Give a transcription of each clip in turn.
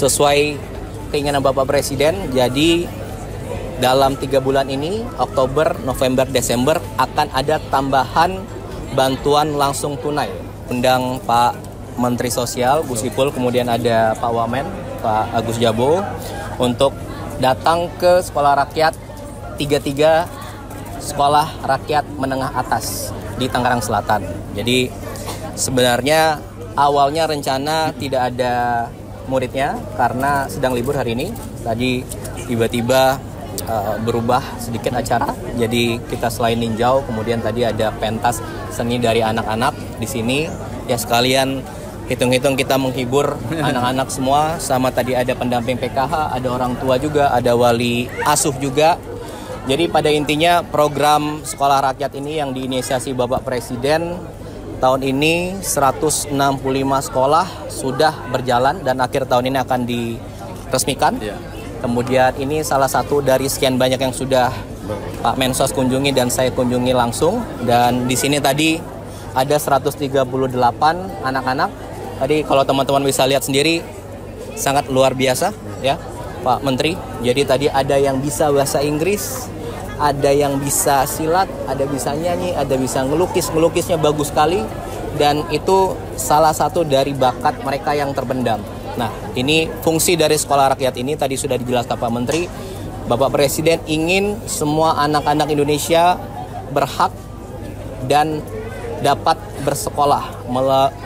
sesuai keinginan Bapak Presiden. Jadi dalam 3 bulan ini, Oktober, November, Desember, akan ada tambahan bantuan langsung tunai. Undang Pak Menteri Sosial, Bu Sipul, kemudian ada Pak Wamen, Pak Agus Jabo, untuk datang ke sekolah rakyat 33 sekolah rakyat menengah atas di Tangerang Selatan. Jadi sebenarnya awalnya rencana tidak ada muridnya karena sedang libur hari ini. Tadi tiba-tiba berubah sedikit acara. Jadi kita selain ninjau, kemudian tadi ada pentas seni dari anak-anak di sini. Ya sekalian hitung-hitung kita menghibur anak-anak semua. Sama tadi ada pendamping PKH, ada orang tua juga, ada wali asuh juga. Jadi pada intinya program sekolah rakyat ini yang diinisiasi Bapak Presiden tahun ini 165 sekolah sudah berjalan dan akhir tahun ini akan diresmikan. Kemudian ini salah satu dari sekian banyak yang sudah Pak Mensos kunjungi dan saya kunjungi langsung. Dan di sini tadi ada 138 anak-anak. Tadi kalau teman-teman bisa lihat sendiri sangat luar biasa ya Pak Menteri. Jadi tadi ada yang bisa bahasa Inggris, ada yang bisa silat, ada bisa nyanyi, ada bisa ngelukis. Ngelukisnya bagus sekali dan itu salah satu dari bakat mereka yang terpendam. Nah, ini fungsi dari sekolah rakyat ini tadi sudah dijelaskan Pak Menteri. Bapak Presiden ingin semua anak-anak Indonesia berhak dan dapat bersekolah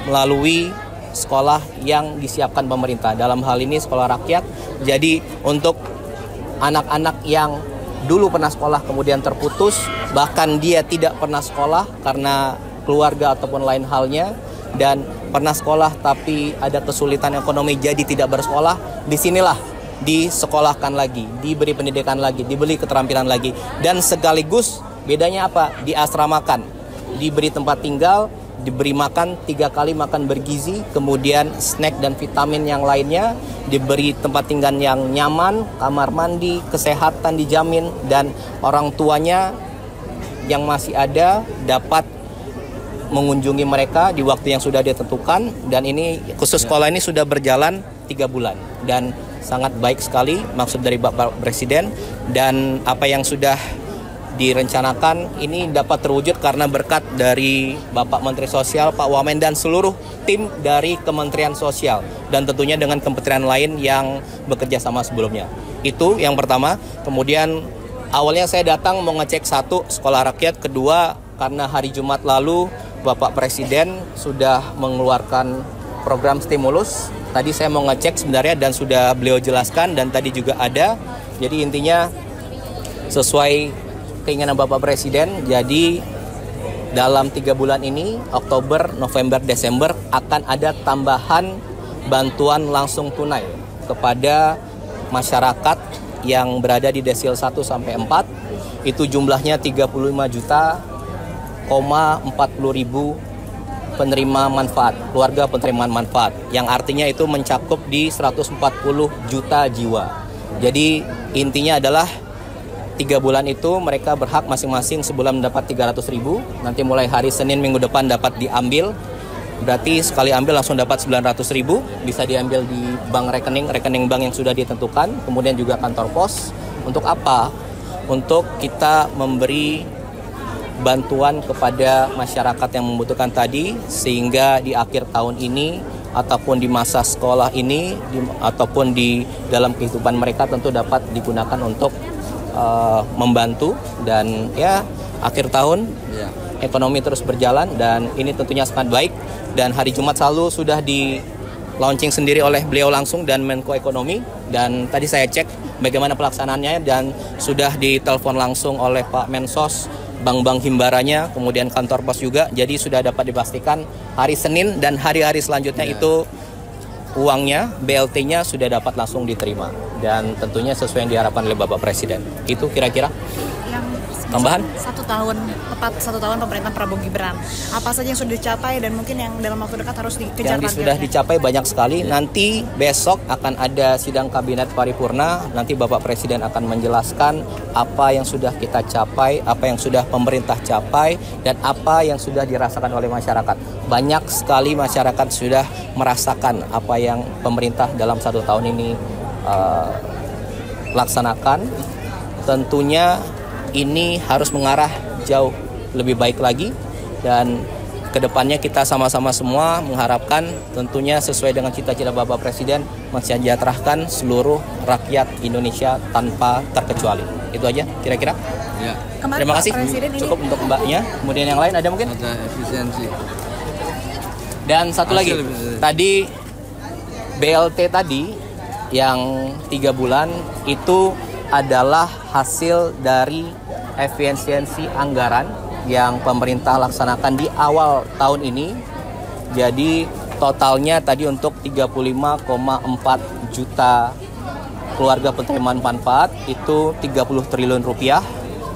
melalui sekolah yang disiapkan pemerintah. Dalam hal ini sekolah rakyat. Jadi untuk anak-anak yang dulu pernah sekolah kemudian terputus, bahkan dia tidak pernah sekolah karena keluarga ataupun lain halnya, dan pernah sekolah tapi ada kesulitan ekonomi jadi tidak bersekolah, disinilah disekolahkan lagi, diberi pendidikan lagi, diberi keterampilan lagi, dan sekaligus bedanya apa? Diasramakan, diberi tempat tinggal, diberi makan 3 kali makan bergizi, kemudian snack dan vitamin yang lainnya, diberi tempat tinggal yang nyaman, kamar mandi, kesehatan dijamin, dan orang tuanya yang masih ada dapat mengunjungi mereka di waktu yang sudah ditentukan. Dan ini khusus sekolah ini sudah berjalan 3 bulan dan sangat baik sekali maksud dari Bapak Presiden, dan apa yang sudah direncanakan ini dapat terwujud karena berkat dari Bapak Menteri Sosial, Pak Wamen, dan seluruh tim dari Kementerian Sosial, dan tentunya dengan kementerian lain yang bekerja sama sebelumnya. Itu yang pertama. Kemudian awalnya saya datang mau ngecek satu sekolah rakyat, kedua karena hari Jumat lalu Bapak Presiden sudah mengeluarkan program stimulus. Tadi saya mau ngecek sebenarnya dan sudah beliau jelaskan, dan tadi juga ada. Jadi intinya sesuai keinginan Bapak Presiden. Jadi dalam 3 bulan ini, Oktober, November, Desember, akan ada tambahan bantuan langsung tunai kepada masyarakat yang berada di desil 1 sampai 4. Itu jumlahnya 35,40 penerima manfaat, keluarga penerima manfaat, yang artinya itu mencakup di 140 juta jiwa. Jadi intinya adalah 3 bulan itu mereka berhak masing-masing sebulan mendapat 300.000. Nanti mulai hari Senin minggu depan dapat diambil. Berarti sekali ambil langsung dapat 900.000. Bisa diambil di bank rekening bank yang sudah ditentukan. Kemudian juga kantor pos. Untuk apa? Untuk kita memberi bantuan kepada masyarakat yang membutuhkan tadi, sehingga di akhir tahun ini ataupun di masa sekolah ini ataupun di dalam kehidupan mereka tentu dapat digunakan untuk membantu, dan ya akhir tahun ekonomi terus berjalan, dan ini tentunya sangat baik. Dan hari Jumat lalu sudah di launching sendiri oleh beliau langsung dan Menko Ekonomi, dan tadi saya cek bagaimana pelaksanaannya dan sudah ditelepon langsung oleh Pak Mensos, bank-bank himbaranya, kemudian kantor pos juga. Jadi sudah dapat dipastikan hari Senin dan hari-hari selanjutnya itu uangnya, BLT-nya sudah dapat langsung diterima, dan tentunya sesuai yang diharapkan oleh Bapak Presiden. Itu kira-kira. Yang Tambahan? 1 tahun, tepat 1 tahun pemerintahan Prabowo Gibran. Apa saja yang sudah dicapai dan mungkin yang dalam waktu dekat harus dikejar Yang sudah dicapai banyak sekali. Nanti besok akan ada sidang kabinet paripurna. Nanti Bapak Presiden akan menjelaskan apa yang sudah kita capai, apa yang sudah pemerintah capai, dan apa yang sudah dirasakan oleh masyarakat. Banyak sekali masyarakat sudah merasakan apa yang pemerintah dalam 1 tahun ini laksanakan. Tentunya ini harus mengarah jauh lebih baik lagi, dan kedepannya kita sama-sama semua mengharapkan tentunya sesuai dengan cita-cita Bapak Presiden mensejahterakan seluruh rakyat Indonesia tanpa terkecuali. Itu aja kira-kira. Ya. Terima kasih. Cukup untuk Mbaknya. Kemudian yang lain ada mungkin? Ada efisiensi. Dan satu lagi, tadi BLT tadi yang 3 bulan itu adalah hasil dari efisiensi anggaran yang pemerintah laksanakan di awal tahun ini. Jadi totalnya tadi untuk 35,4 juta keluarga penerima manfaat, itu 30 triliun rupiah.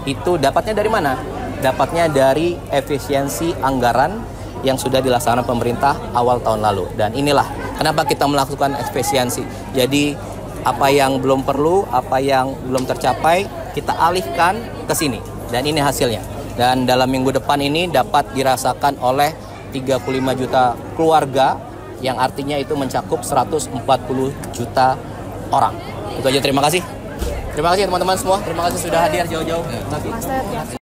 Itu dapatnya dari mana? Dapatnya dari efisiensi anggaran yang sudah dilaksanakan pemerintah awal tahun lalu. Dan inilah kenapa kita melakukan efisiensi. Jadi apa yang belum perlu, apa yang belum tercapai, kita alihkan ke sini. Dan ini hasilnya. Dan dalam minggu depan ini dapat dirasakan oleh 35 juta keluarga, yang artinya itu mencakup 140 juta orang. Itu aja, terima kasih. Terima kasih teman-teman semua. Terima kasih sudah hadir jauh-jauh. Mas Ted, ya.